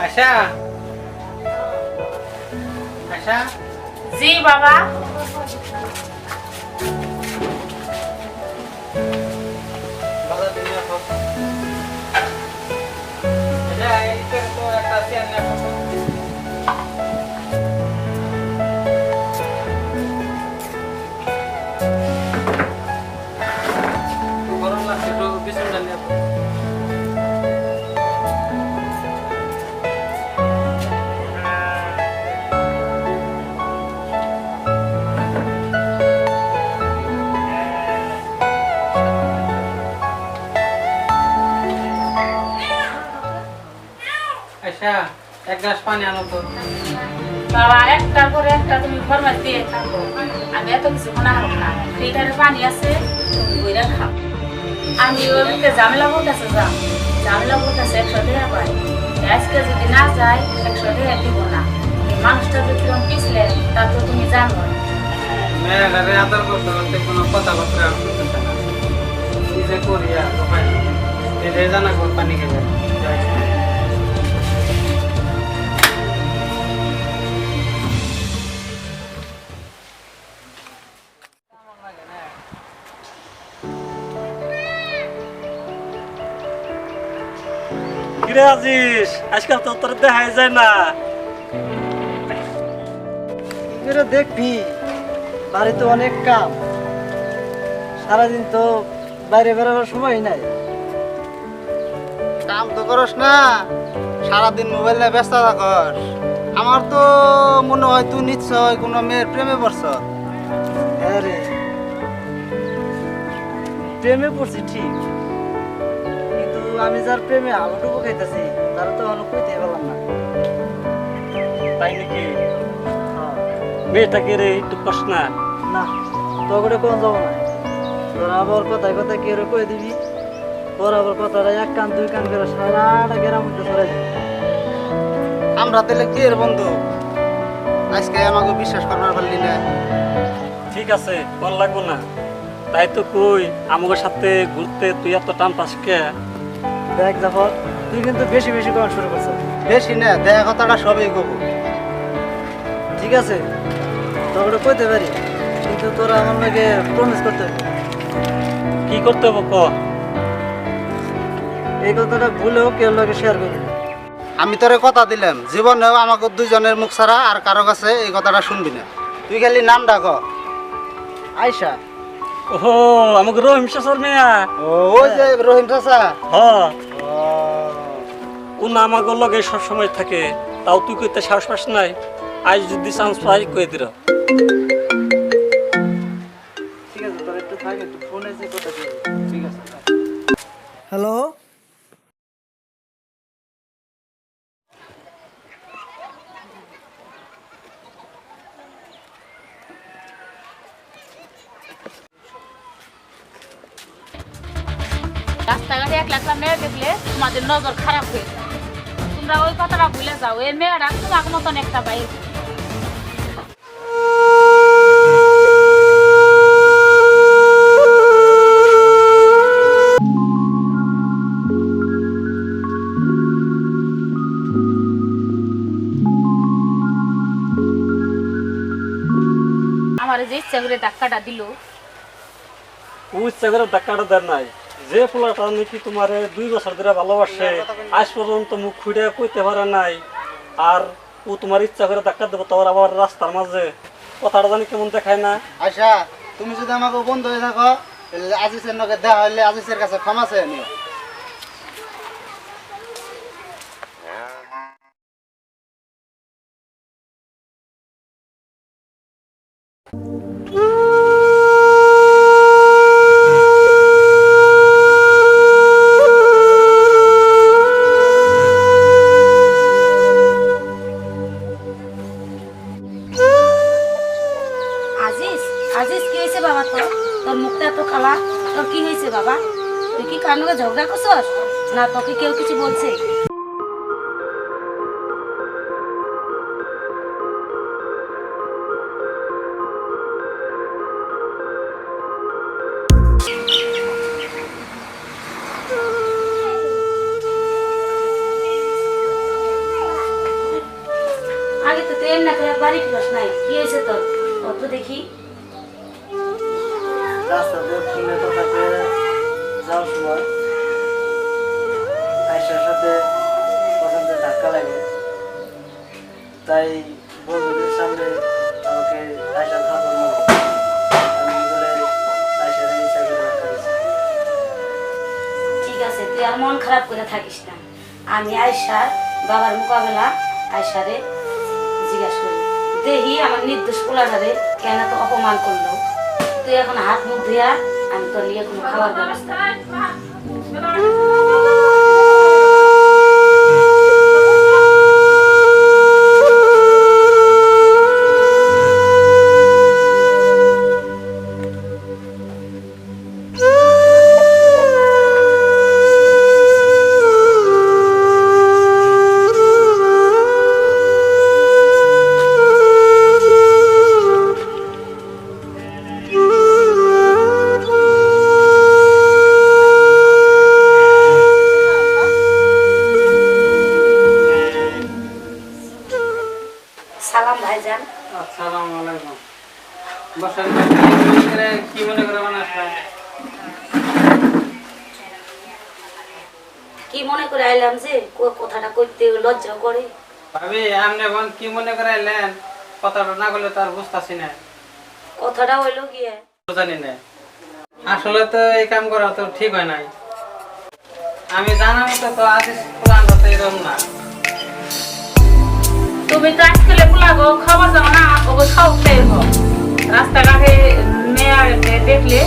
আশা আশা জি বাবা। বাজার দিন রাখো। আশা এইটা তো একটা চেয়ার নিয়ে আসো তো। গরম লাগছে, একটু বিছানাটা নিয়ে আসো। আশা এক গ্লাস পানি আনো তো। বাবা একটার পরে একটা তুমি ফরমাস দিয়ে থাকো, আমি এত কিছু মনে হারব না। ফ্রিটারে পানি আছে, তুমি বইরা খাও। আমি ওর মুখে ঝামেলা বলতেছে, ঝামেলা বলতেছে 100 টাকা পাই। আজকে যদি না যায় 100 টাকা দিব না। এই মানুষটা যদি তুমি পিছলে তা তো তুমি জানো। মেয়েটারে আদর করতে করতে কোনো কথাবার্তা আর শুনতেছে না। কি যে করি আর উপায় নেই। এটাই জানা কর পানি খেলে যাই। কিরে আজিস, আজকাল তো তোর দেখাই যায় না। এগুলো দেখবি, বাড়িতে অনেক কাম, সারাদিন তো বাইরে বেরোবার সময় নাই। কাম তো করস না, সারাদিন মোবাইল নিয়ে ব্যস্ত থাকস। আমার তো মনে হয় তুই নিশ্চয় কোনো মেয়ের প্রেমে পড়ছ। হ্যাঁ রে, প্রেমে পড়ছি ঠিক, কিন্তু আমি যার প্রেমে আলুটুকু খাইতেছি তারা তো অনেক কইতে পারলাম না। তাই নাকি? হ্যাঁ। মেয়েটাকে রে একটু কষ্ট না। না, তগরে কোন যাবো না। তোরা আবার কথায় কথায় কেউ কয়ে দিবি, তোর আবার কথাটা এক কান দুই কান করে সারাটা গ্রাম মধ্যে ছড়াই দিবি। আমরা তাহলে কি এর বন্ধু, আজকে আমাকে বিশ্বাস করবার পারলি না। ঠিক আছে, ভালো লাগবো না। তাই তো কই আমাকে সাথে ঘুরতে তুই এত টান পাস কে? দেখ জাফর, তুই কিন্তু বেশি বেশি করা শুরু করছ। বেশি না, দেখা কথাটা সবই কব। ঠিক আছে, তগরে কইতে পারি, কিন্তু তোরা আমার মেয়েকে প্রমিস করতে হবে। কি করতে হবে ক? এই কথাটা ভুলেও কেউ লোকে শেয়ার করবি না। আমি তোরে কথা দিলাম, জীবনেও আমাকে দুইজনের মুখ ছাড়া আর কারো কাছে এই কথাটা শুনবি না। তুই খালি নাম ডাক। আয়শা। ও আমাকে রহিম শাসর মেয়া। ওই যে রহিম চাচা। হ, ও না আমাকে লগে সব সময় থাকে, তাও তুই কইতে সাহস পাস নাই। আজ যদি চান্স পাই কই দিল। ঠিক আছে, তোর একটু থাক, একটু ফোন এসে কথা বলবো। ঠিক আছে। হ্যালো। রাস্তাঘাটে এক লাখ মেয়ে দেখলে তোমাদের নজর খারাপ হয়ে যায়। তোমরা ওই কথাটা ভুলে যাও, এর মেয়েরা তোমার মতন একটা বাইরে। আমার যে ইচ্ছা করে ধাক্কাটা দিল, ও ইচ্ছা করে ধাক্কাটা দেন নাই। যে পোলাটা নাকি তোমার 2 বছর ধরে ভালোবাসে, আজ পর্যন্ত মুখ খুঁড়ে কইতে পারে নাই, আর ও তোমার ইচ্ছা করে ধাক্কা দেবো, তোমার আবার রাস্তার মাঝে কথাটা জানি কেমন দেখায় না। আচ্ছা, তুমি যদি আমাকে বন্ধু হয়ে থাকো, তাহলে আজিজের নকে দেখা হইলে আজিজের কাছে ক্ষমা চেয়ে নিও। আজিজ, আজিজ কি হয়েছে বাবা? তোর তোর মুখটা এত কালা, তোর কি হয়েছে বাবা? তুই কি কানুকে ঝগড়া করছস না তোকে কেউ কিছু বলছে? নাই কি হয়েছে তোর কত দেখি রাস্তা দিয়ে ফোনে কথা কয়ে যাওয়ার সময় আয়সার সাথে প্রথম যে ধাক্কা লাগে, তাই বন্ধুদের সামনে আমাকে আয়সার খাবার মারো, আমি বলে আয়সার ইচ্ছা করে ধাক্কা দিচ্ছি। ঠিক আছে তুই আর মন খারাপ করে থাকিস না আমি আয়সার বাবার মোকাবেলা আয়সারে জিজ্ঞাসা করি দেখি আমার নির্দোষ পোলাটারে কেন তো অপমান করলো তুই এখন হাত মুখ ধুয়া আমি তোর নিয়ে কোনো খাবার ব্যবস্থা সালাম ভাইজান আসসালামু আলাইকুম। বসেন বসেন। কি মনে করে বানাচ্ছেন? কি মনে করে আইলাম যে কথাটা কইতে লজ্জা করে ভাবি আপনি এখন কি মনে করে এলেন? কথাটা না বললে তো আর বুঝতেছি না, কথাটা হইলো গিয়ে জানি না। আসলে তো এই কাম করা তো ঠিক হয় নাই। আমি জানার মতো তো আজিজ প্ল্যান হতে এরকম না। তুমি তো আজকাল পোলাগো খাবার যাও না ওগো সবটাই হোক রাস্তাঘাটে মেয়ে দেখলে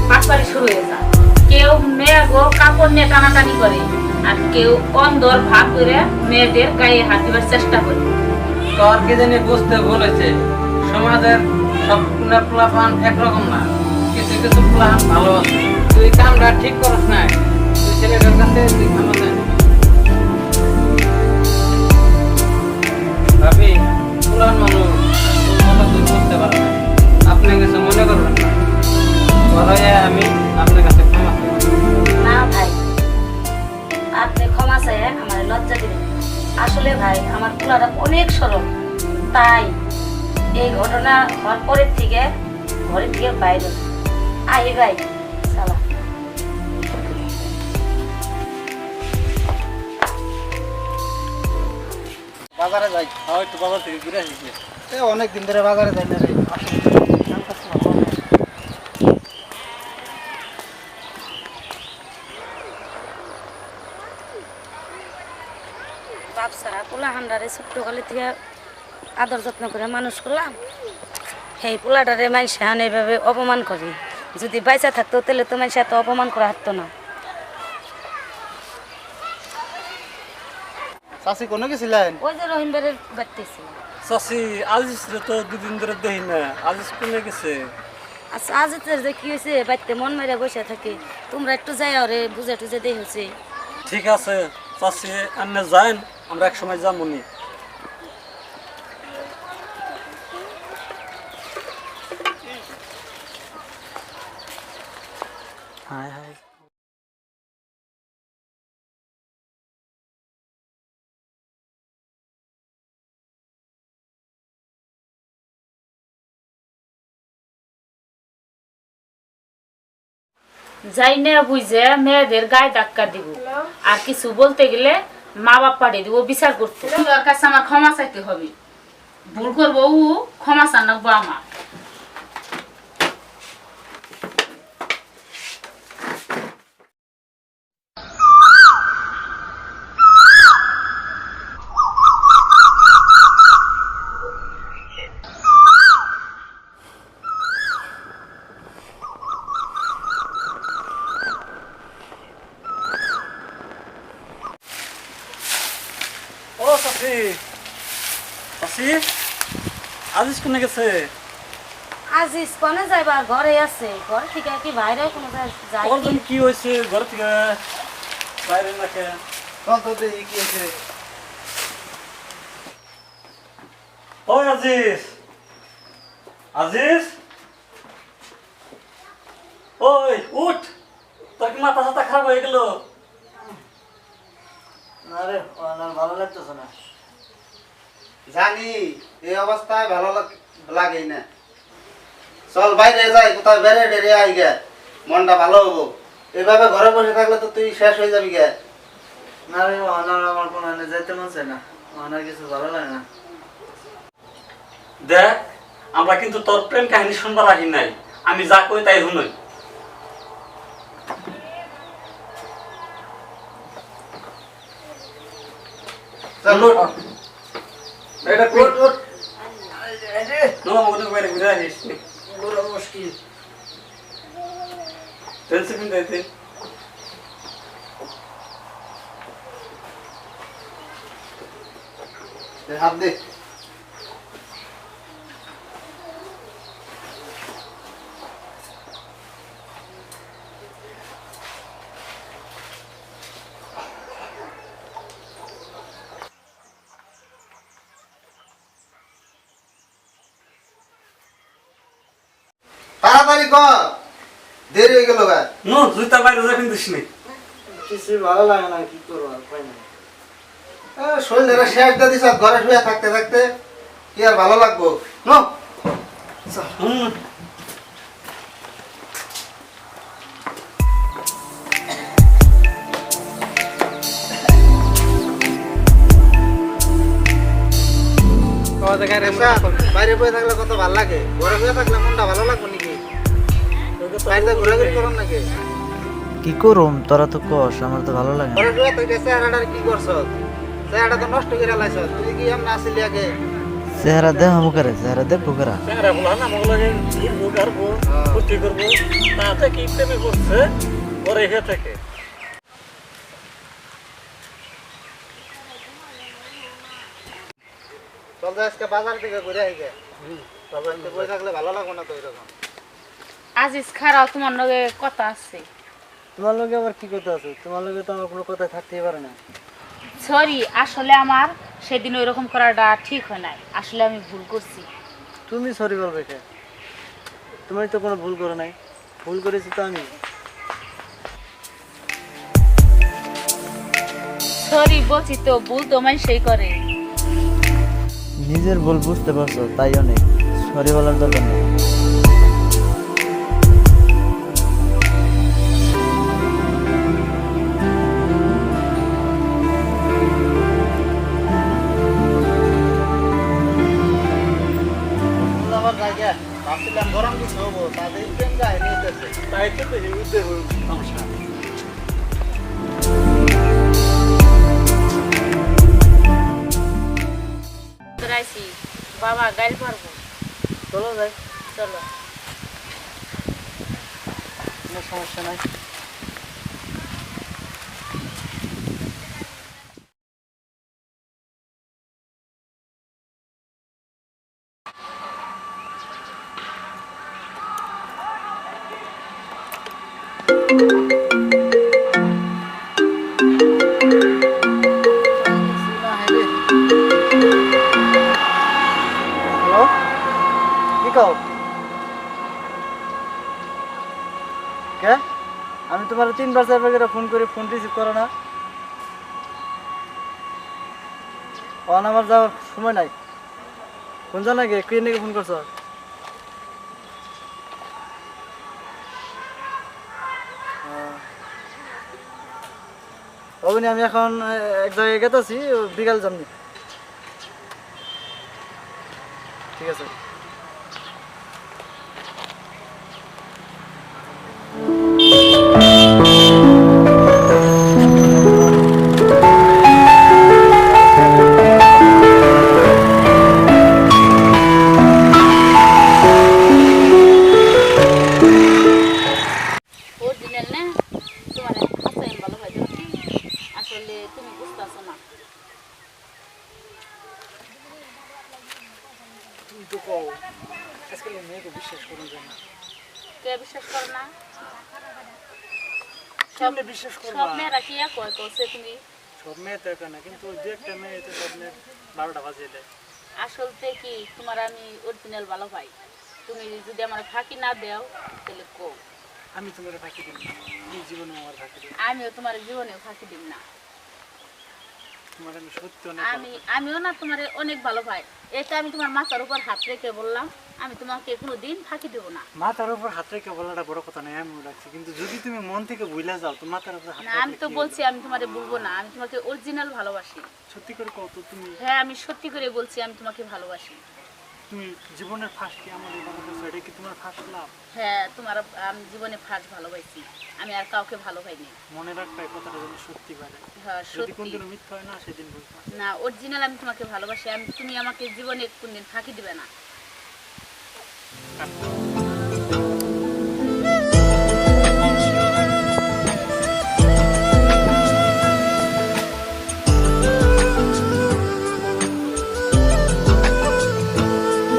পাশপাড়ি শুরু হয়ে যায় কেউ মেয়ে গো কাপড় নিয়ে টানাটানি করে আর কেউ অন্দর ভাগ করে মেয়েদের গায়ে হাত দিবার চেষ্টা করে তোর কি জানি বুঝতে ভুল হয়েছে। সমাজের সব প্লাপান একরকম না, কিছু কিছু প্লান ভালো আছে। তুই কামটা ঠিক করস না, তুই ছেলেটার কাছে তুই ক্ষমা চাই। ভাবি পুরান মানুষ কথা তুই বুঝতে পারবে না, আপনি কিছু মনে করবেন না। বড় হয়ে আমি আপনার কাছে ক্ষমা চাই। না ভাই আপনি ক্ষমা চাই আমার লজ্জা দিবেন আসলে ভাই আমার পোলাটা অনেক সরল তাই এই ঘটনা হওয়ার পরের থেকে ঘরের থেকে বাইরে আই ভাই সালা বাজারে যাই। হ্যাঁ একটু বাজার থেকে ঘুরে আসিস। অনেক দিন ধরে বাজারে যাই না রে। বাপসারা পোলা হান্ডারে ছোট্টকালে থেকে আদর যত্ন করে মানুষ করলাম সেই পোলাটারে মানুষে হান এইভাবে অপমান করি যদি বাইচা থাকতো তাহলে তো মানুষ এত অপমান করা হারতো না চাষি কোনো গেছিলেন? ওই যে রহিম বেড়ের বাড়তেছিল চাষি আজিজ রে তো দুদিন ধরে দেখি না, আজিজ কোনে গেছে? আচ্ছা আজ যে কি হয়েছে বাড়িতে মন মেরে বসে থাকি তোমরা একটু যাই ওরে বুঝে টুঝে দিয়ে হচ্ছে ঠিক আছে চাষি আপনি যান, আমরা এক সময় যাবো নি। হায় হায় যাই না বুঝে মেয়েদের গায়ে ধাক্কা দিব আর কিছু বলতে গেলে মা বাপ পাঠিয়ে দিব বিচার করতে ওর কাছে আমার ক্ষমা চাইতে হবে ভুল করবো ও ক্ষমা চানাকবো আমার ও চাষি, চাষি আজিজ কোনে গেছে? আজিজ কোনে যাইবার ঘরে আছে ঘর থেকে কি বাইরে কোনো যাই ওর জন্য কি হয়েছে ঘর থেকে বাইরে নাকি? চল তো দেখি কি হয়েছে। ওই আজিজ, আজিজ, ওই উঠ, তোর কি মাথা সাথা খারাপ হয়ে গেল? না রে, আমার ভালো লাগতেছে না। জানি এই অবস্থায় ভালো লাগে না। চল বাইরে যাই, কোথাও বেড়ে ডেরে আই গে, মনটা ভালো হবো। এভাবে ঘরে বসে থাকলে তো তুই শেষ হয়ে যাবি গে। না রে অনার আমার কোনো যেতে মন চায় না, অনার কিছু ভালো লাগে না। দেখ আমরা কিন্তু তোর প্রেম কাহিনী শুনবার আহি নাই, আমি যা কই তাই শুনই। চল এটা উঠ, উঠ। ঘুরে আসিস বড় মুশকিল। টেনশন দিতে হাত দে। তাড়াতাড়ি কর, দেরি হয়ে গেল গা। নো জুতা বাইরে যা কিন্তু দিস কিছু ভালো লাগে না, কি করবো আর উপায় নাই। শরীরে শেষ দিয়ে দিস, ঘরে শুয়ে থাকতে থাকতে কি আর ভালো লাগবো। নো বাইরে বসে থাকলে কত ভালো লাগে, ঘরে শুয়ে থাকলে মনটা ভালো লাগবে নাকি? বাইরে ঘোরাঘুরি করুন নাকি? কি করুম তোরা তো কস, আমার তো ভালো লাগে না। ঘরে শুয়ে থাকতে চেহারাটার কি করছ? চেহারাটা তো নষ্ট করে লাইছ। তুই কি এমন আসলি আগে? চেহারা দেহ মুখেরে, চেহারা দেখ বুকেরা। চেহারা বলা না মগ লাগে ঘুরবো গারবো ফুর্তি করবো, তাতে কি প্রেমে করছে পরে হে থেকে। চল তো আজকে বাজার থেকে ঘুরে আই গে। বাজার থেকে বসে থাকলে ভালো লাগবে না তো এরকম। আজিজ খারাপ, তোমার লগে কথা আছে। তোমার লগে আবার কি কথা আছে? তোমার লগে তো আমার কোনো কথা থাকতেই পারে না। সরি, আসলে আমার সেদিন ওইরকম করাটা ঠিক হয় নাই, আসলে আমি ভুল করছি। তুমি সরি বলবে কে? তুমি তো কোনো ভুল করো নাই, ভুল করেছি তো আমি। সরি বলছি তো, ভুল তো সেই করে। নিজের ভুল বুঝতে পারছো তাই অনেক, সরি বলার দরকার নেই। আবার যাই গে। ভাবছিলাম গরম কিছু হবো, তাদের প্রেম কাহিনী হইতেছে। তাই তো বুঝতে সমস্যা। রাইছি বাবা গাইল পারবো। চলো যাই, চলো। কোনো সমস্যা নাই। হ্যালো, কি কও? কে? আমি তোমার 3 বার 4 বার করে ফোন করে ফোন রিসিভ করো না। অন আমার যাওয়ার সময় নাই। ফোন জানা গে কে নাকি ফোন করছো? অবনি আমি এখন এক জায়গায় গেতেছি, বিকাল যামনি। ঠিক আছে। অরিজিনাল না, তোমার কাছে আমি ভালো ভাই দেখছি, আসলে তুমি বুঝতেছো না। তুমি তো কও আজকাল মেয়েকে বিশ্বাস করুন না। কে বিশ্বাস করো না? কেমনে বিশ্বাস করবা? সব মেয়েরা কি এক হয় কছে তুমি? সব মেয়ে তো একা না, কিন্তু ওই যে একটা মেয়ে তো সব মেয়ে 12টা বাজিয়ে দেয়। আসলতে কি তোমার আমি অরিজিনাল ভালো ভাই, তুমি যদি আমার ফাঁকি না দাও তাহলে কও। আমি তোমার ফাঁকি দিই না, এই জীবনে আমার ফাঁকি দিই। আমিও তোমার জীবনেও ফাঁকি দিব না। তোমার আমি সত্যি অনেক আমিও না তোমার অনেক ভালো পাই। এটা আমি তোমার মাথার উপর হাত রেখে বললাম, আমি তোমাকে কোনোদিন ফাঁকি দেব না। মাথার উপর হাত রেখে বলাটা বড় কথা নয়, আমি রাখছি, কিন্তু যদি তুমি মন থেকে ভুলে যাও তো মাথার উপর হাত না আমি তো বলছি আমি তোমারে বলবো না, আমি তোমাকে অরিজিনাল ভালোবাসি। সত্যি করে কত তুমি হ্যাঁ আমি সত্যি করে বলছি আমি তোমাকে ভালোবাসি। তুমি জীবনের ফার্স্ট কি আমার ভালোবাসা, এটা কি তোমার ফার্স্ট লাভ? হ্যাঁ তোমার আমি জীবনে ফার্স্ট ভালোবাসি, আমি আর কাউকে ভালো পাইনি। মনে রাখবে এই কথাটা যেন সত্যি পারে, হ্যাঁ যদি সত্যি কোনদিন মিথ্যা হয় না সেদিন বলবা। না অরিজিনাল আমি তোমাকে ভালোবাসি, তুমি আমাকে জীবনে কোনদিন ফাঁকি দিবে না।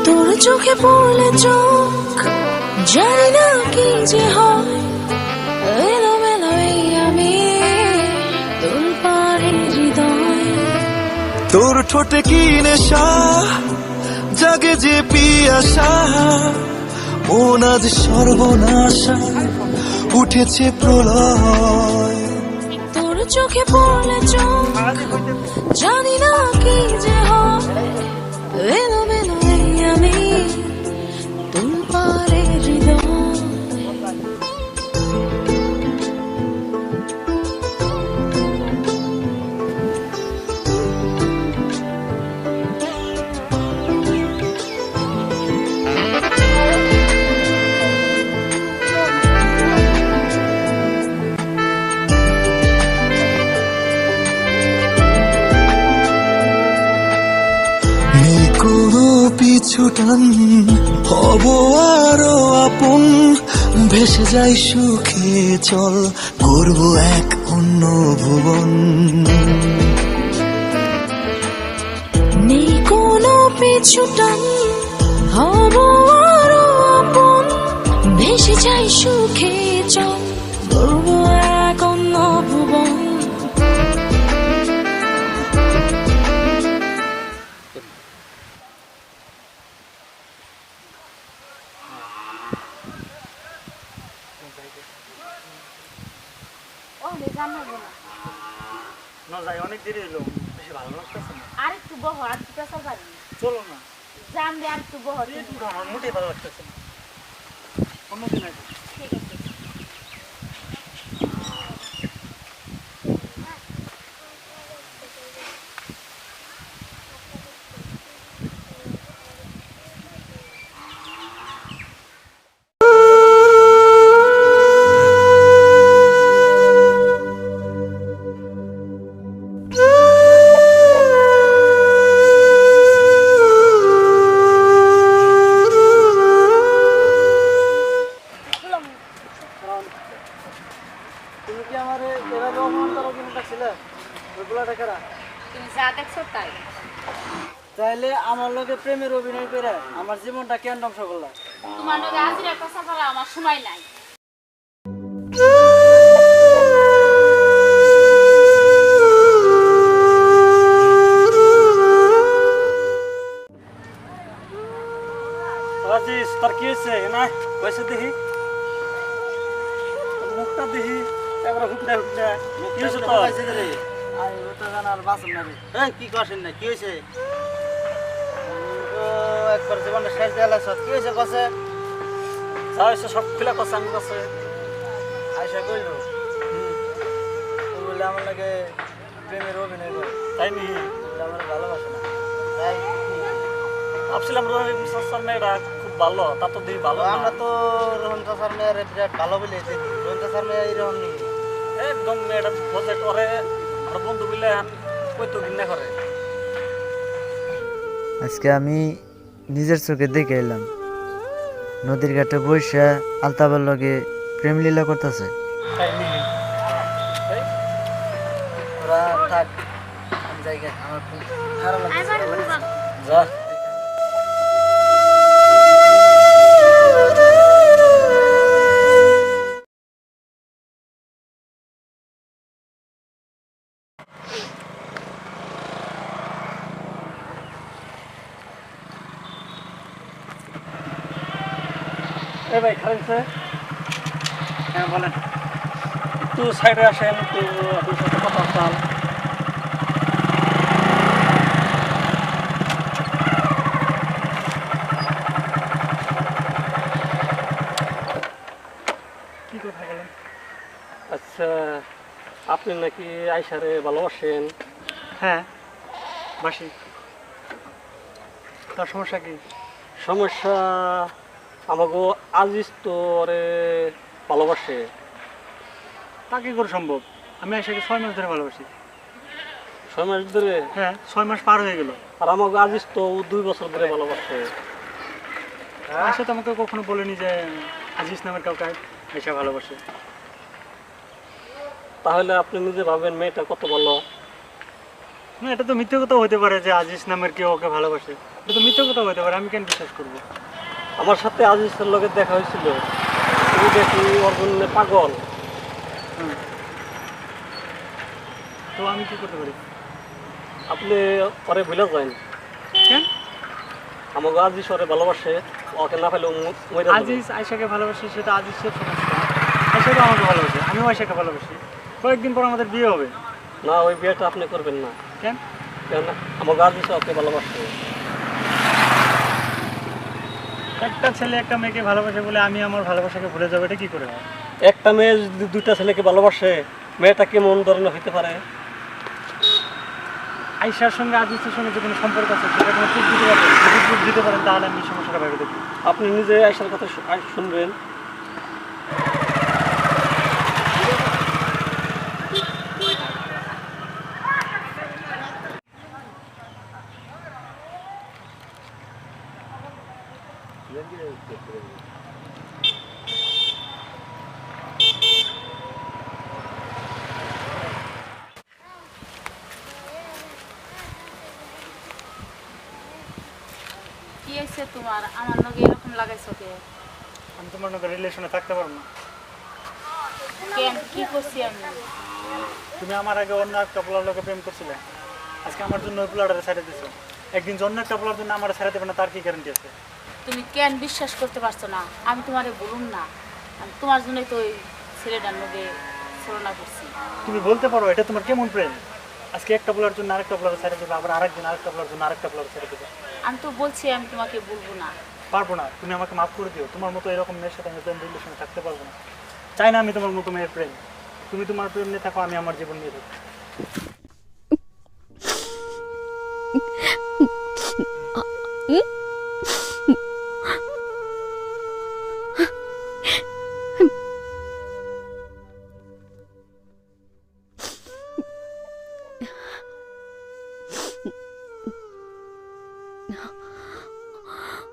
তোর চোখে পড়লে চোখ জানি না কি যে হয়, এলোমেলো এই আমি তোর পারে হৃদয়। তোর ঠোঁটে কি নেশা, জাগে যে পিয়াসা, মন আজ সর্বনাশা, উঠেছে প্রলয়। তোর চোখে পড়লে চোখ জানি না কি যে হয়, এলোমেলো এই আমি তোর পারে হৃদয়। নেই কোনো পিছুটান, হব আরো আপন, ভেসে যাই সুখে চল, করবো এক অন্য ভুবন। নেই কোনো পিছুটান, হব আরো আপন, ভেসে যাই সুখে চল, করবো এক অন্য ভুবন। ও জানাবো না, না যাই, অনেক দেরি হলো, বেশি ভালো লাগতেছে না। আর একটু বহ, আর একটু পেশাল পারি চলো না, জানলে আর একটু বহ। আমার মোটেই ভালো লাগতেছে না, অন্যদিন আগে। ঠিক আছে। তুমি কি আমার এভাবে অপমান করার জন্য ডাকছিলে? ওইগুলা টাকারা তুমি যা দেখছো তাই। তাইলে আমার লোকে প্রেমের অভিনয় করে আমার জীবনটা কেন ধ্বংস করলা? তোমার লগে হাজিরা কথা বলা আমার সময় নাই। রাজিস তার কি হয়েছে না পয়সা দেখি, মুখটা দেখি একবার হুকটা হুকটা কি হয়েছে তো? আই ওটা জানার বাসন না রে। এই কি করছেন না, কি হয়েছে? ও একবার জীবনটা শেষ দেয়ালে কি হয়েছে কছে? যা হয়েছে সব খুলে কথা আমার কাছে। আয়সা কইলো ও বলে আমার লাগে প্রেমের অভিনয় করে, তাই নি বলে আমার ভালোবাসে না। তাই ভাবছিলাম রহিম সাসার মেয়েরা খুব ভালো, তা তো দেখি ভালো না। আমরা তো রোহন চাষার মেয়ের বিরাট ভালো বলে দেখি, রোহন চাষার মেয়ে এইরকম নেই। একদম মেয়েটা বসে করে আর বন্ধু মিলে কই তো ঘৃণা করে। আজকে আমি নিজের চোখে দেখে এলাম নদীর ঘাটে বসে আলতাবার লগে প্রেম লীলা করতেছে। তাই নি ওরা থাক, আমি যাই গে, আমার খুব খারাপ লাগছে। যা এ ভাই খালেন স্যার, হ্যাঁ বলেন। একটু সাইডে আসেন, একটু আপনার সাথে কথা বলতাম। আচ্ছা, আপনি নাকি আয়সারে ভালোবাসেন? হ্যাঁ বাসি। তার সমস্যা কি? সমস্যা আমাকে আজিজ তো ওরে ভালোবাসে। তা কি করে সম্ভব? আমি আয়সাকে 6 মাস ধরে ভালোবাসি। 6 মাস ধরে? হ্যাঁ 6 মাস পার হয়ে গেল। আর আমাকে আজিজ তো 2 বছর ধরে ভালোবাসে। আয়সা তো আমাকে কখনো বলেনি যে আজিজ নামের কাউকে আয়সা ভালোবাসে। তাহলে আপনি নিজে ভাবেন মেয়েটা কত ভালো। না, এটা তো মিথ্যে কথা হতে পারে যে আজিজ নামের কেউ ওকে ভালোবাসে। এটা তো মিথ্যে কথা হতে পারে, আমি কেন বিশ্বাস করবো? আমার সাথে আজিজের লগে দেখা হয়েছিল, ও দেখি ওর জন্য পাগল। তো আমি কি করতে পারি? আপনি ওরে ভুলে যান। কেন? আমাকে আজিজ ওরে ভালোবাসে, ওকে না পেলে মরে যাবে। আজিজ আয়সাকে ভালোবাসে, সেটা আজিজের সমস্যা। আয়সাকে আমাকে ভালোবাসে, আমিও আয়সাকে ভালোবাসি। কয়েকদিন পর আমাদের বিয়ে হবে। না, ওই বিয়েটা আপনি করবেন না। কেন? কেন? আমাকে আজিজ ওকে ভালোবাসে। একটা ছেলে একটা মেয়েকে ভালোবাসে বলে আমি আমার ভালোবাসাকে ভুলে যাবো, এটা কি করে হয়? একটা মেয়ে যদি 2টা ছেলেকে ভালোবাসে, মেয়েটা কেমন ধরনের হইতে পারে? আয়সার সঙ্গে আজিজের সঙ্গে যে কোনো সম্পর্ক আছে সেটা কোনো প্রুফ দিতে পারবেন? যদি প্রুফ দিতে পারেন তাহলে আমি সমস্যাটা ভেবে দেখি। আপনি নিজে আয়সার কথা শুনবেন। কি হয়েছে তোমার? আমার লগে এরকম লাগাইছো কে? আমি তোমার সঙ্গে রিলেশনে থাকতে পারবো না। কেন? কি করছি আমি? তুমি আমার আগে অন্য একটা পোলার লোকে প্রেম করছিলে, আজকে আমার জন্য ওই পোলাটারে ছেড়ে দিছো। একদিন অন্য একটা পোলার জন্য আমার ছেড়ে দেবে না, তার কি গ্যারান্টি আছে? তুমি কেন বিশ্বাস করতে পারছো না? আমি তোমারে বলুন না, আমি তোমার জন্যই তো ওই ছেলেটার লগে ছলনা করছি। তুমি বলতে পারো এটা তোমার কেমন প্রেম? আজকে একটা পোলার জন্য আরেকটা পোলার ছেড়ে দেবে, আবার আরেকদিন আরেকটা পোলার জন্য আরেকটা পোলার ছেড়ে দেবে। আমি তো বলছি আমি তোমাকে বলবো না। পারবো না, তুমি আমাকে মাফ করে দিও। তোমার মতো এরকম মেয়ের সাথে আমি প্রেম রিলেশনে থাকতে পারবো না। চাই না আমি তোমার মতো মেয়ের প্রেম। তুমি তোমার প্রেম নিয়ে থাকো, আমি আমার জীবন নিয়ে থাকবো।